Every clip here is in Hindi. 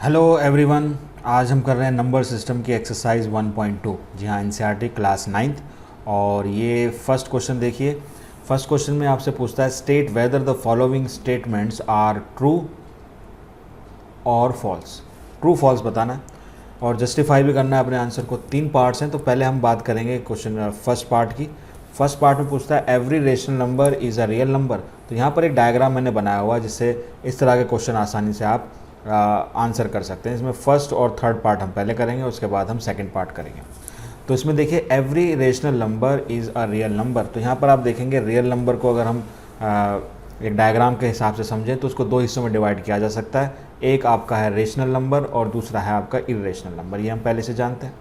Hello everyone. आज हम कर रहे हैं नंबर सिस्टम की एक्सरसाइज 1.2। जी हाँ, एनसीईआरटी क्लास 9th। और ये फर्स्ट क्वेश्चन देखिए। फर्स्ट क्वेश्चन में आपसे पूछता है state whether the following statements are true और फॉल्स। ट्रू फॉल्स बताना है और जस्टिफाई भी करना है अपने आंसर को। 3 पार्ट्स हैं, तो पहले हम बात करेंगे क्वेश्चन फर्स्ट पार्ट की। फर्स्ट पार्ट में पूछता है every rational number is a real number. तो यहाँ पर एक डायग्राम मैंने बनाया हुआ है जिससे इस तरह के क्वेश्चन आसानी से आप आंसर कर सकते हैं। इसमें फर्स्ट और थर्ड पार्ट हम पहले करेंगे, उसके बाद हम सेकंड पार्ट करेंगे। तो इसमें देखिए every rational number is a real number. तो यहाँ पर आप देखेंगे रियल नंबर को अगर हम एक डायग्राम के हिसाब से समझें तो उसको 2 हिस्सों में डिवाइड किया जा सकता है। एक आपका है रेशनल नंबर और दूसरा है आपका इर्रेशनल नंबर। ये हम पहले से जानते हैं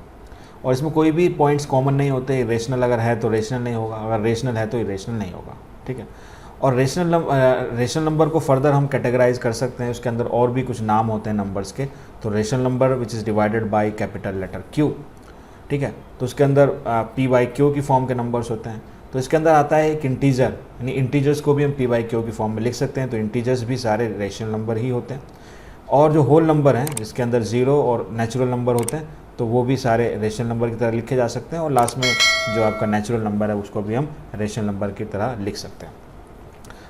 और इसमें कोई भी पॉइंट्स कॉमन नहीं होते। रेशनल अगर है तो रेशनल नहीं होगा, अगर रेशनल है तो इर्रेशनल नहीं होगा। ठीक है। और रेशनल नंबर को फर्दर हम कैटेगराइज कर सकते हैं। उसके अंदर और भी कुछ नाम होते हैं नंबर्स के। तो rational number which is divided by capital letter Q. ठीक है। तो उसके अंदर पी बाई क्यू की फॉर्म के नंबर्स होते हैं। तो इसके अंदर आता है एक इंटीजर, यानी इंटीजर्स को भी हम पी बाई क्यू की फॉर्म में लिख सकते हैं। तो इंटीजर्स भी सारे रेशनल नंबर ही होते हैं। और जो होल नंबर हैं जिसके अंदर ज़ीरो और नेचुरल नंबर होते हैं तो वो भी सारे रेशनल नंबर की तरह लिखे जा सकते हैं। और लास्ट में जो आपका नेचुरल नंबर है उसको भी हम रेशनल नंबर की तरह लिख सकते हैं।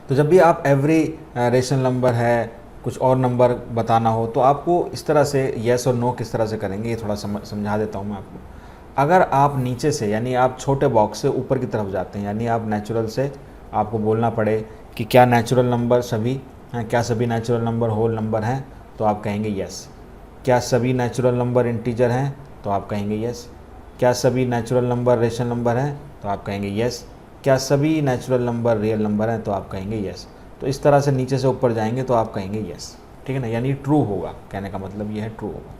तो जब भी आप एवरी रेशनल नंबर है, कुछ और नंबर बताना हो तो आपको इस तरह से येस और नो किस तरह से करेंगे ये थोड़ा समझा देता हूँ मैं आपको। अगर आप नीचे से यानी आप छोटे बॉक्स से ऊपर की तरफ जाते हैं, यानी आप नेचुरल से आपको बोलना पड़े कि क्या नेचुरल नंबर सभी हैं, क्या सभी नेचुरल नंबर होल नंबर हैं, तो आप कहेंगे येस। क्या सभी नेचुरल नंबर इंटीजर हैं, तो आप कहेंगे येस। क्या सभी नेचुरल नंबर रेशनल नंबर हैं, तो आप कहेंगे येस। क्या सभी नेचुरल नंबर रियल नंबर हैं, तो आप कहेंगे येस। तो इस तरह से नीचे से ऊपर जाएंगे तो आप कहेंगे येस। ठीक है ना, यानी ट्रू होगा। कहने का मतलब ये है ट्रू होगा।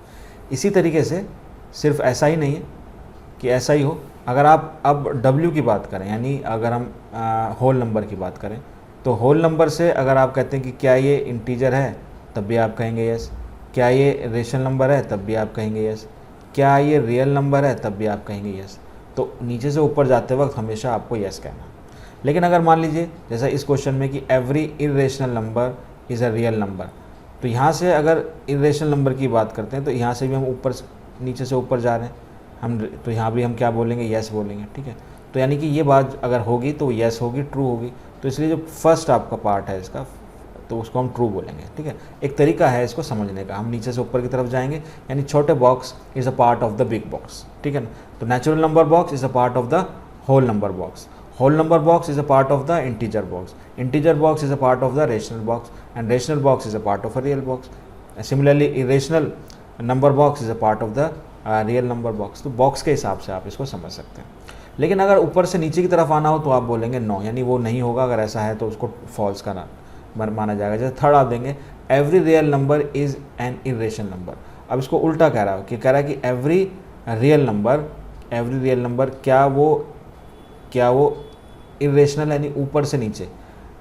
इसी तरीके से सिर्फ ऐसा ही नहीं है कि ऐसा ही हो, अगर आप अब डब्ल्यू की बात करें, यानी अगर हम होल नंबर की बात करें तो होल नंबर से अगर आप कहते हैं कि क्या ये इंटीजर है, तब भी आप कहेंगे येस। क्या ये रेशनल नंबर है, तब भी आप कहेंगे येस। क्या ये रियल नंबर है, तब भी आप कहेंगे येस। तो नीचे से ऊपर जाते वक्त हमेशा आपको येस कहना। लेकिन अगर मान लीजिए जैसा इस क्वेश्चन में कि every irrational number is a real number, तो यहाँ से अगर इर्रेशनल नंबर की बात करते हैं तो यहाँ से भी हम ऊपर नीचे से ऊपर जा रहे हैं हम, तो यहाँ भी हम क्या बोलेंगे, येस बोलेंगे। ठीक है। तो यानी कि ये बात अगर होगी तो येस होगी, ट्रू होगी। तो इसलिए जो फर्स्ट आपका पार्ट है इसका, तो उसको हम ट्रू बोलेंगे। ठीक है। एक तरीका है इसको समझने का। हम नीचे से ऊपर की तरफ जाएंगे, यानी छोटे box is a part of the big box. ठीक है ना। तो natural number box is a part of the whole number box. Whole number box is a part of the integer box. Integer box is a part of the rational box and rational box is a part of a real box. Similarly irrational number box is a part of the real number box. तो बॉक्स के हिसाब से आप इसको समझ सकते हैं। लेकिन अगर ऊपर से नीचे की तरफ आना हो तो आप बोलेंगे नो, यानी वो नहीं होगा। अगर ऐसा है तो उसको फॉल्स का माना जाएगा। जैसे थर्ड आप देंगे every real number is an irrational number. अब इसको उल्टा कह रहा है कि एवरी रियल नंबर क्या वो इरेशनल, यानी ऊपर से नीचे।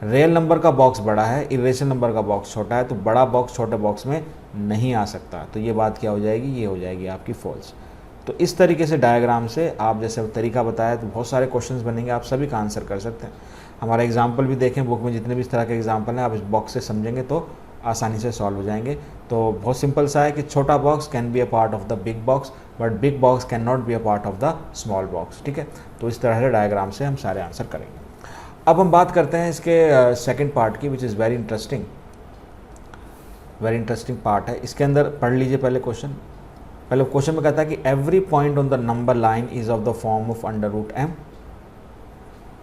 रियल नंबर का बॉक्स बड़ा है, इरेशनल नंबर का बॉक्स छोटा है, तो बड़ा बॉक्स छोटे बॉक्स में नहीं आ सकता। तो ये बात क्या हो जाएगी, ये हो जाएगी आपकी फॉल्स। तो इस तरीके से डायग्राम से आप जैसे तरीका बताया तो बहुत सारे क्वेश्चंस बनेंगे, आप सभी का आंसर कर सकते हैं। हमारा एग्जाम्पल भी देखें बुक में, जितने भी इस तरह के एग्जाम्पल हैं आप इस बॉक्स से समझेंगे तो आसानी से सॉल्व हो जाएंगे। तो बहुत सिंपल सा है कि छोटा box can be a part of the big box but big box can not be a part of the small box. ठीक है। तो इस तरह से डायग्राम से हम सारे आंसर करेंगे। अब हम बात करते हैं इसके सेकेंड पार्ट की, which is very interesting part है। इसके अंदर पढ़ लीजिए पहले क्वेश्चन में कहता है कि every point on the number line is of the form of under root M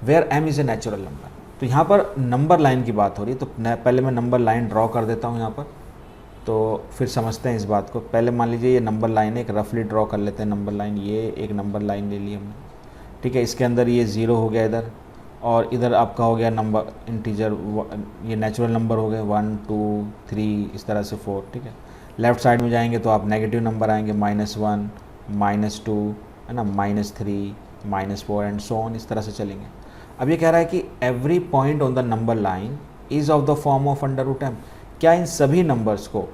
where M is a natural number. तो यहाँ पर नंबर लाइन की बात हो रही है, तो पहले मैं नंबर लाइन ड्रॉ कर देता हूँ यहाँ पर, तो फिर समझते हैं इस बात को। पहले मान लीजिए ये नंबर लाइन है, एक रफली ड्रॉ कर लेते हैं नंबर लाइन। ये एक नंबर लाइन ले ली हमने। ठीक है। इसके अंदर ये ज़ीरो हो गया इधर, और इधर आपका हो गया नंबर इंटीजर, ये नेचुरल नंबर हो गए 1 2 3 इस तरह से 4। ठीक है। लेफ़्ट साइड में जाएंगे तो आप नेगेटिव नंबर आएंगे, -1 -2 है ना, -3 -4 एंड सो ऑन, इस तरह से चलेंगे। अब ये कह रहा है कि every point on the number line is of the form of under root M. क्या इन सभी नंबर्स को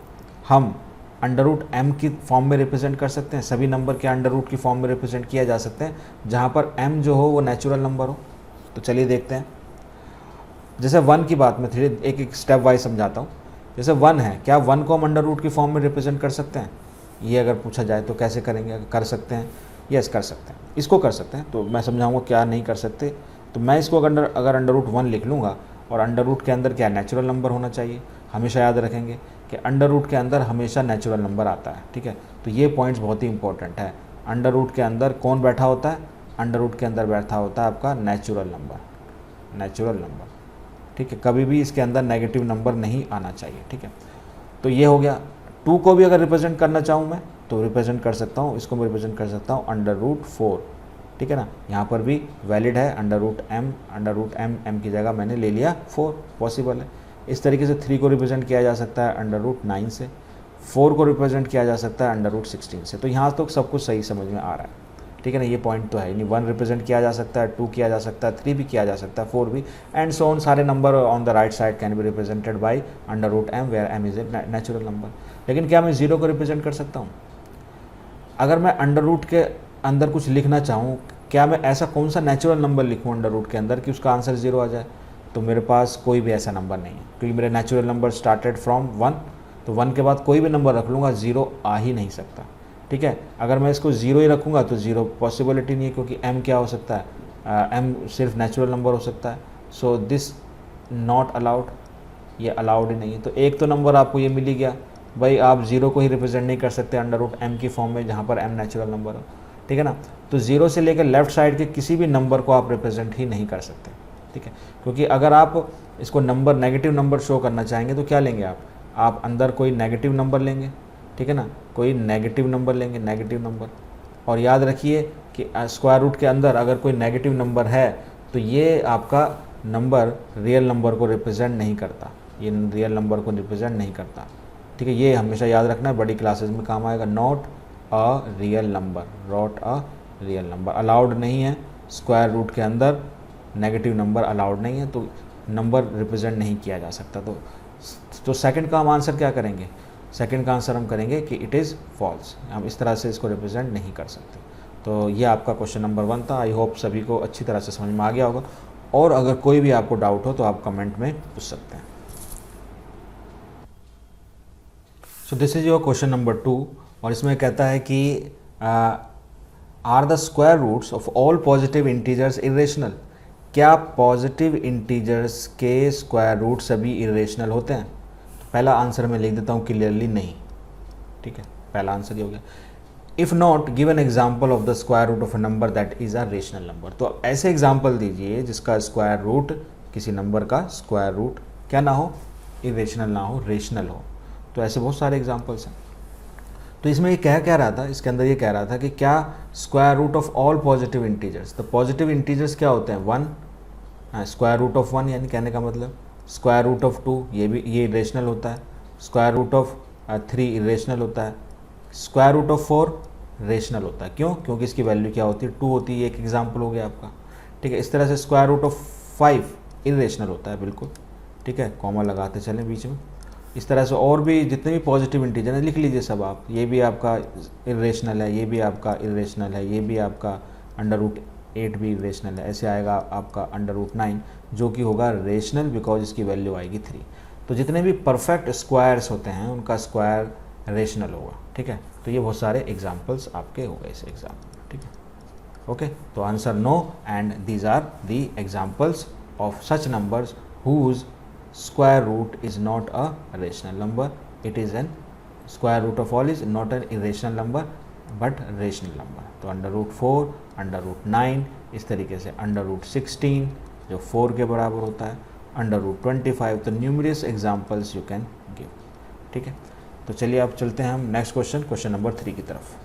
हम अंडर रूट एम की फॉर्म में रिप्रेजेंट कर सकते हैं? सभी नंबर के अंडर रूट की फॉर्म में रिप्रेजेंट किया जा सकते हैं जहाँ पर एम जो हो वो नेचुरल नंबर हो। तो चलिए देखते हैं। जैसे 1 की बात मैं थोड़ी एक स्टेप वाइज समझाता हूँ जैसे 1 है, क्या 1 को हम अंडर रूट की फॉर्म में रिप्रेजेंट कर सकते हैं? ये अगर पूछा जाए तो कैसे करेंगे? कर सकते हैं, यस कर सकते हैं, इसको कर सकते हैं। तो मैं समझाऊंगा क्या नहीं कर सकते। तो मैं इसको अगर अंडर रूट 1 लिख लूँगा, और अंडर रूट के अंदर क्या नेचुरल नंबर होना चाहिए, हमेशा याद रखेंगे कि अंडर रूट के अंदर हमेशा नेचुरल नंबर आता है, ठीक है। तो ये पॉइंट्स बहुत ही इंपॉर्टेंट है। अंडर रूट के अंदर कौन बैठा होता है? अंडर रूट के अंदर बैठा होता है आपका नेचुरल नंबर, ठीक है। कभी भी इसके अंदर नेगेटिव नंबर नहीं आना चाहिए, ठीक है। तो ये हो गया। 2 को भी अगर रिप्रेजेंट करना चाहूँ मैं तो रिप्रेजेंट कर सकता हूँ, इसको मैं रिप्रेजेंट कर सकता हूँ अंडर रूट 4, ठीक है ना। यहाँ पर भी वैलिड है अंडर रूट एम की जगह मैंने ले लिया 4, पॉसिबल है। इस तरीके से 3 को रिप्रेजेंट किया जा सकता है अंडर रूट 9 से, 4 को रिप्रेजेंट किया जा सकता है अंडर रूट 16 से। तो यहाँ तो सब कुछ सही समझ में आ रहा है, ठीक है ना। ये पॉइंट तो है नहीं, 1 रिप्रेजेंट किया जा सकता है, 2 किया जा सकता है, 3 भी किया जा सकता है, 4 भी, एंड सो ऑन। सारे number on the right side can be represented by under root M, where M is a natural number. लेकिन क्या मैं 0 को रिप्रेजेंट कर सकता हूँ? अगर मैं अंडर रूट के अंदर कुछ लिखना चाहूँ, क्या मैं ऐसा कौन सा नेचुरल नंबर लिखूँ अंडर रूट के अंदर कि उसका आंसर 0 आ जाए? तो मेरे पास कोई भी ऐसा नंबर नहीं है, क्योंकि मेरे नेचुरल नंबर स्टार्टेड फ्रॉम 1, तो 1 के बाद कोई भी नंबर रख लूँगा 0 आ ही नहीं सकता, ठीक है। अगर मैं इसको 0 ही रखूँगा तो 0 पॉसिबिलिटी नहीं है, क्योंकि m क्या हो सकता है? m सिर्फ नेचुरल नंबर हो सकता है। सो दिस नॉट अलाउड, ये अलाउड ही नहीं है। तो एक तो नंबर आपको ये मिल ही गया भाई, आप 0 को ही रिप्रेजेंट नहीं कर सकते अंडर रूट m की फॉर्म में, जहाँ पर m नेचुरल नंबर हो, ठीक है ना। तो 0 से लेकर लेफ्ट साइड के किसी भी नंबर को आप रिप्रेजेंट ही नहीं कर सकते, ठीक है। क्योंकि अगर आप इसको नंबर नेगेटिव नंबर शो करना चाहेंगे तो क्या लेंगे आप अंदर कोई नेगेटिव नंबर लेंगे, ठीक है ना, कोई नेगेटिव नंबर लेंगे, नेगेटिव नंबर। और याद रखिए कि स्क्वायर रूट के अंदर अगर कोई नेगेटिव नंबर है तो ये आपका नंबर रियल नंबर को रिप्रेजेंट नहीं करता, ये रियल नंबर को रिप्रेजेंट नहीं करता, ठीक है। ये हमेशा याद रखना है, बड़ी क्लासेस में काम आएगा। Not a real number allowed नहीं है स्क्वायर रूट के अंदर, नेगेटिव नंबर अलाउड नहीं है, तो नंबर रिप्रेजेंट नहीं किया जा सकता। तो सेकंड का हम आंसर क्या करेंगे? सेकंड का आंसर हम करेंगे कि इट इज़ फॉल्स, हम इस तरह से इसको रिप्रेजेंट नहीं कर सकते। तो ये आपका क्वेश्चन नंबर 1 था। आई होप सभी को अच्छी तरह से समझ में आ गया होगा, और अगर कोई भी आपको डाउट हो तो आप कमेंट में पूछ सकते हैं। So this is your question number 2, और इसमें कहता है कि are the square roots of all positive integers irrational? क्या पॉजिटिव इंटीजर्स के स्क्वायर रूट सभी इरेशनल होते हैं? तो पहला आंसर मैं लिख देता हूँ क्लियरली, नहीं, ठीक है। पहला आंसर ये हो गया। If not, give an example of the square root of a number that is a rational number. तो ऐसे एग्जाम्पल दीजिए जिसका स्क्वायर रूट, किसी नंबर का स्क्वायर रूट क्या ना हो? इरेशनल ना हो, रेशनल हो। तो ऐसे बहुत सारे एग्जाम्पल्स हैं। तो इसमें ये क्या रहा था, इसके अंदर ये कह रहा था कि क्या square root of all positive integers, तो पॉजिटिव इंटीजर्स क्या होते हैं? 1, स्क्वायर रूट ऑफ 1 यानी कहने का मतलब स्क्वायर रूट ऑफ 2, ये इरेशनल होता है। स्क्वायर रूट ऑफ 3 इरेशनल होता है। स्क्वायर रूट ऑफ 4 रेशनल होता है। क्यों? क्योंकि इसकी वैल्यू क्या होती है? 2 होती है। एक एग्जाम्पल हो गया आपका, ठीक है। इस तरह से स्क्वायर रूट ऑफ 5 इरेशनल होता है, बिल्कुल, ठीक है, कॉमा लगाते चलें बीच में। इस तरह से और भी जितने भी पॉजिटिव इंटीजर हैं लिख लीजिए सब आप। ये भी आपका इरेशनल है, ये भी आपका इरेशनल है, ये भी आपका अंडर रूट 8 भी इरेशनल है। ऐसे आएगा आपका अंडर रूट 9, जो कि होगा रेशनल, बिकॉज इसकी वैल्यू आएगी 3। तो जितने भी परफेक्ट स्क्वायर्स होते हैं उनका स्क्वायर रेशनल होगा, ठीक है। तो ये बहुत सारे एग्जाम्पल्स आपके हो गए इस एग्जाम में, ठीक है, ओके। तो answer no, and these are the examples of such numbers whose square root is not a rational number. It is an square root of all is not an irrational number but rational number. तो अंडर रूट 4, अंडर रूट 9, इस तरीके से अंडर रूट 16 जो 4 के बराबर होता है, अंडर रूट 25। तो numerous examples you can give, ठीक है। तो चलिए अब चलते हैं हम नेक्स्ट क्वेश्चन नंबर 3 की तरफ।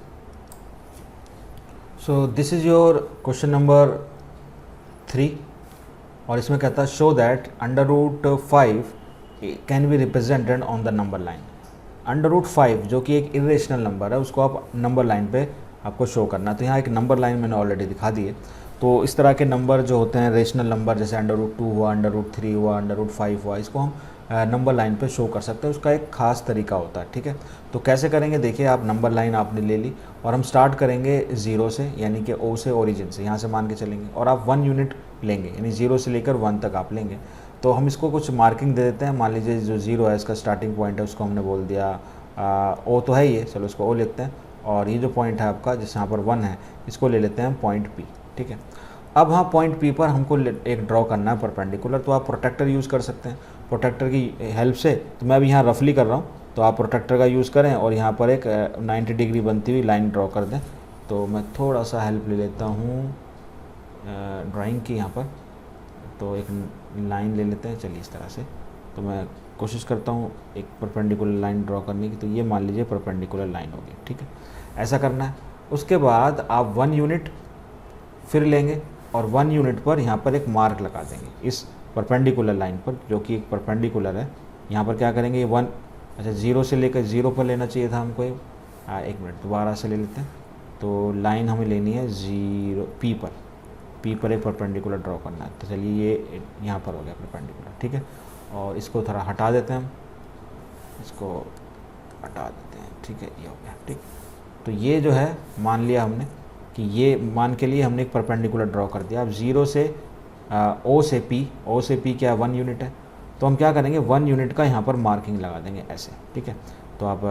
So this is your question number 3, और इसमें कहता है show that under root 5 can be represented on the number line. Under root 5 जो कि एक इरेशनल नंबर है, उसको आप नंबर लाइन पे आपको शो करना है। तो यहाँ एक नंबर लाइन मैंने ऑलरेडी दिखा दी है। तो इस तरह के नंबर जो होते हैं रेशनल नंबर, जैसे अंडर रूट 2 हुआ, अंडर रूट 3 हुआ, अंडर रूट 5 हुआ, इसको हम नंबर लाइन पे शो कर सकते हैं। उसका एक खास तरीका होता है, ठीक है। तो कैसे करेंगे देखिए, आप नंबर लाइन आपने ले ली और हम स्टार्ट करेंगे 0 से, यानी कि O से, ओरिजिन से, यहाँ से मान के चलेंगे, और आप 1 यूनिट लेंगे, यानी 0 से लेकर 1 तक आप लेंगे। तो हम इसको कुछ मार्किंग दे देते हैं। मान लीजिए जो 0 है इसका स्टार्टिंग पॉइंट है, उसको हमने बोल दिया ओ तो है ही है, चलो उसको ओ लिखते हैं। और ये जो पॉइंट है आपका जैसे यहाँ पर 1 है, इसको ले लेते हैं पॉइंट पी, ठीक है। अब हाँ पॉइंट पी पर हमको एक ड्रॉ करना है परपेंडिकुलर, तो आप प्रोटेक्टर यूज़ कर सकते हैं प्रोटेक्टर की हेल्प से। तो मैं अभी यहाँ रफली कर रहा हूँ, तो आप प्रोटेक्टर का यूज़ करें और यहाँ पर एक 90 डिग्री बनती हुई लाइन ड्रॉ कर दें। तो मैं थोड़ा सा हेल्प ले लेता हूँ ड्राइंग की यहाँ पर, तो एक लाइन ले लेते हैं, चलिए इस तरह से। तो मैं कोशिश करता हूँ एक परपेंडिकुलर लाइन ड्रॉ करने की, तो ये मान लीजिए परपेंडिकुलर लाइन होगी, ठीक है। ऐसा करना है। उसके बाद आप 1 यूनिट फिर लेंगे और 1 यूनिट पर यहाँ पर एक मार्क लगा देंगे इस परपेंडिकुलर लाइन पर, जो कि एक परपेंडिकुलर है। यहाँ पर क्या करेंगे, 1 अच्छा 0 से लेकर 0 पर लेना चाहिए था हमको। एक मिनट दोबारा से ले लेते हैं। तो लाइन हमें लेनी है 0 पी पर एक परपेंडिकुलर ड्रॉ करना है। तो चलिए ये यहाँ पर हो गया परपेंडिकुलर, ठीक है। और इसको थोड़ा हटा देते हैं हम, इसको हटा देते हैं, ठीक है, ये हो गया, ठीक। तो ये जो है मान लिया हमने कि ये मान के लिए हमने एक परपेंडिकुलर ड्रॉ कर दिया। अब 0 से ओ से पी क्या 1 यूनिट है, तो हम क्या करेंगे 1 यूनिट का यहाँ पर मार्किंग लगा देंगे ऐसे, ठीक है। तो आप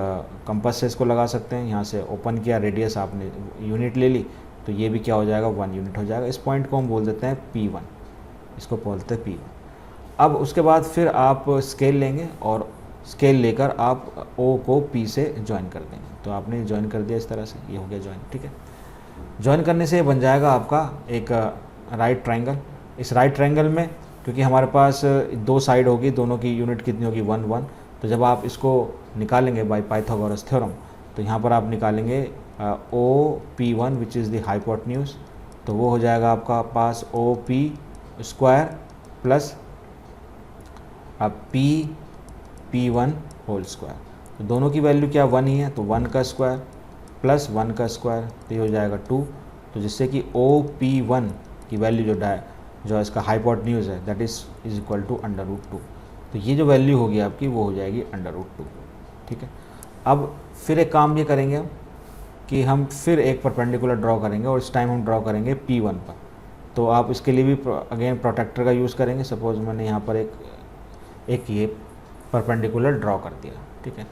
कंपास से इसको लगा सकते हैं। यहाँ से ओपन किया, रेडियस आपने यूनिट ले ली, तो ये भी क्या हो जाएगा 1 यूनिट हो जाएगा। इस पॉइंट को हम बोल देते हैं P1, इसको बोलते हैं P1। अब उसके बाद फिर आप स्केल लेंगे और स्केल लेकर आप O को P से ज्वाइन कर देंगे। तो आपने ज्वाइन कर दिया इस तरह से, ये हो गया ज्वाइन, ठीक है। ज्वाइन करने से बन जाएगा आपका एक राइट ट्रायंगल। इस राइट ट्रायंगल में क्योंकि हमारे पास 2 साइड होगी, दोनों की यूनिट कितनी होगी 1 1, तो जब आप इसको निकालेंगे बाय पाइथागोरस थ्योरम, तो यहाँ पर आप निकालेंगे OP1 which is the hypotenuse, तो वो हो जाएगा आपका पास OP square plus P1 whole square. तो दोनों की वैल्यू क्या 1 ही है, तो 1 का स्क्वायर प्लस 1 का स्क्वायर, तो ये हो जाएगा 2। तो जिससे कि OP1 की वैल्यू जो इसका हाइपोटेन्यूज है दैट इज़ इक्वल टू √2। तो ये जो वैल्यू होगी आपकी वो हो जाएगी √2, ठीक है। अब फिर एक काम ये करेंगे हम कि हम फिर एक परपेंडिकुलर ड्रॉ करेंगे और इस टाइम हम ड्रॉ करेंगे P1 पर। तो आप इसके लिए भी अगेन प्रोटेक्टर का यूज़ करेंगे। सपोज मैंने यहाँ पर एक ये परपेंडिकुलर ड्रॉ कर दिया, ठीक है।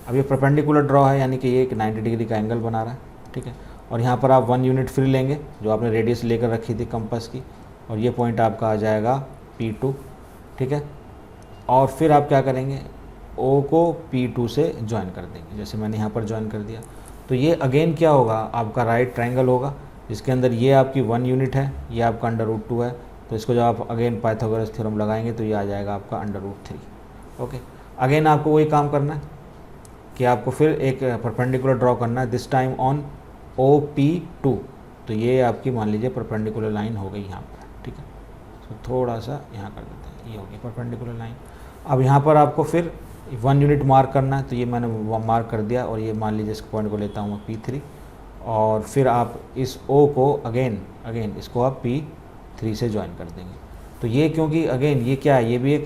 अब ये परपेंडिकुलर ड्रॉ है यानी कि ये एक 90 डिग्री का एंगल बना रहा है, ठीक है। और यहाँ पर आप 1 यूनिट फिर लेंगे जो आपने रेडियस लेकर रखी थी कंपास की, और ये पॉइंट आपका आ जाएगा P2, ठीक है। और फिर आप क्या करेंगे O को P2 से ज्वाइन कर देंगे, जैसे मैंने यहाँ पर ज्वाइन कर दिया। तो ये अगेन क्या होगा, आपका राइट ट्रायंगल होगा जिसके अंदर ये आपकी 1 यूनिट है, ये आपका √2 है। तो इसको जब आप अगेन पाइथागोरस थ्योरम लगाएंगे तो ये आ जाएगा आपका √3। ओके, अगेन आपको वही काम करना है कि आपको फिर एक परपेंडिकुलर ड्रॉ करना है, दिस टाइम ऑन OP2। तो ये आपकी मान लीजिए परपेंडिकुलर लाइन हो गई यहाँ पर, ठीक है। तो थोड़ा सा यहाँ कर देते हैं, ये हो गई परपेंडिकुलर लाइन। अब यहाँ पर आपको फिर 1 यूनिट मार्क करना है, तो ये मैंने मार्क कर दिया और ये मान लीजिए इस पॉइंट को लेता हूँ मैं P3, और फिर आप इस O को अगेन इसको आप P3 से ज्वाइन कर देंगे। तो ये क्योंकि अगेन ये क्या है, ये भी एक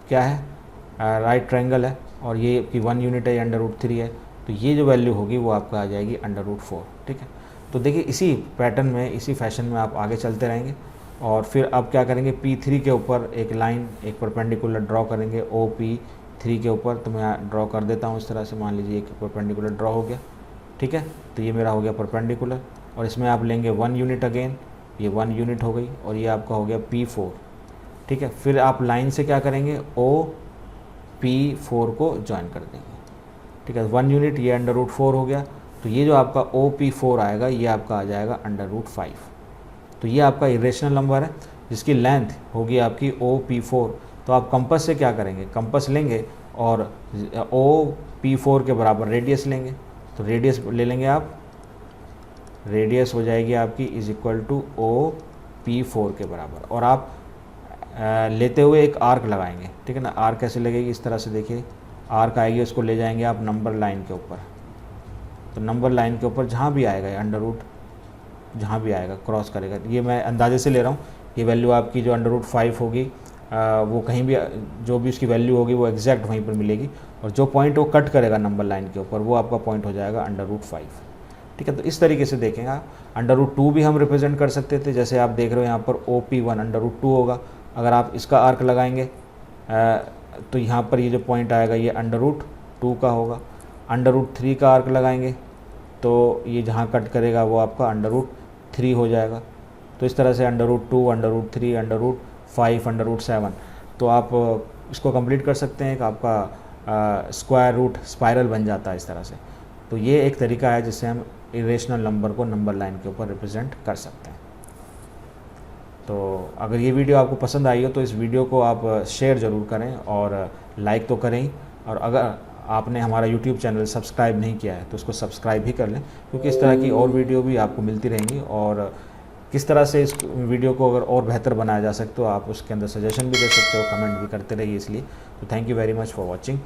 क्या है राइट ट्रायंगल है और ये कि 1 यूनिट है, ये √3 है। तो ये जो वैल्यू होगी वो आपका आ जाएगी √4, ठीक है। तो देखिए इसी पैटर्न में, इसी फैशन में आप आगे चलते रहेंगे। और फिर अब क्या करेंगे, P3 के ऊपर एक लाइन, एक परपेंडिकुलर ड्रॉ करेंगे OP3 के ऊपर। तो मैं ड्रॉ कर देता हूँ इस तरह से, मान लीजिए एक परपेंडिकुलर ड्रॉ हो गया, ठीक है। तो ये मेरा हो गया परपेंडिकुलर, और इसमें आप लेंगे 1 यूनिट अगेन, ये 1 यूनिट हो गई, और ये आपका हो गया P4, ठीक है। फिर आप लाइन से क्या करेंगे, OP4 को ज्वाइन कर देंगे, ठीक है। 1 यूनिट, ये √4 हो गया। तो ये जो आपका OP4 आएगा ये आपका आ जाएगा √5। तो ये आपका इरेशनल नंबर है जिसकी लेंथ होगी आपकी OP4। तो आप कंपास से क्या करेंगे, कंपास लेंगे और OP4 के बराबर रेडियस लेंगे। तो रेडियस ले लेंगे आप, रेडियस हो जाएगी आपकी इज इक्वल टू OP4 के बराबर, और आप लेते हुए एक आर्क लगाएंगे, ठीक है ना। आर्क कैसे लगेगी, इस तरह से देखिए, आर्क आएगी, उसको ले जाएंगे आप नंबर लाइन के ऊपर। तो नंबर लाइन के ऊपर जहाँ भी आएगा ये √ जहाँ भी आएगा क्रॉस करेगा। ये मैं अंदाजे से ले रहा हूँ, ये वैल्यू आपकी जो √5 होगी वो कहीं भी जो भी उसकी वैल्यू होगी वो एग्जैक्ट वहीं पर मिलेगी, और जो पॉइंट वो कट करेगा नंबर लाइन के ऊपर वो आपका पॉइंट हो जाएगा √5, ठीक है। तो इस तरीके से देखेंगे आप। √2 भी हम रिप्रेजेंट कर सकते थे, जैसे आप देख रहे हो यहाँ पर OP1 √2 होगा, अगर आप इसका आर्क लगाएंगे तो यहाँ पर ये जो पॉइंट आएगा ये √2 का होगा। √3 का आर्क लगाएंगे तो ये जहाँ कट करेगा वो आपका √3 हो जाएगा। तो इस तरह से √2, √3, √5, √7, तो आप इसको कंप्लीट कर सकते हैं कि आपका स्क्वायर रूट स्पाइरल बन जाता है इस तरह से। तो ये एक तरीका है जिससे हम इरेशनल नंबर को नंबर लाइन के ऊपर रिप्रेजेंट कर सकते हैं। तो अगर ये वीडियो आपको पसंद आई हो तो इस वीडियो को आप शेयर ज़रूर करें और लाइक तो करें ही, और अगर आपने हमारा YouTube चैनल सब्सक्राइब नहीं किया है तो उसको सब्सक्राइब भी कर लें, क्योंकि इस तरह की और वीडियो भी आपको मिलती रहेंगी। और किस तरह से इस वीडियो को अगर और बेहतर बनाया जा सकता हो आप उसके अंदर सजेशन भी दे सकते हो, कमेंट भी करते रहिए इसलिए। तो thank you very much for watching.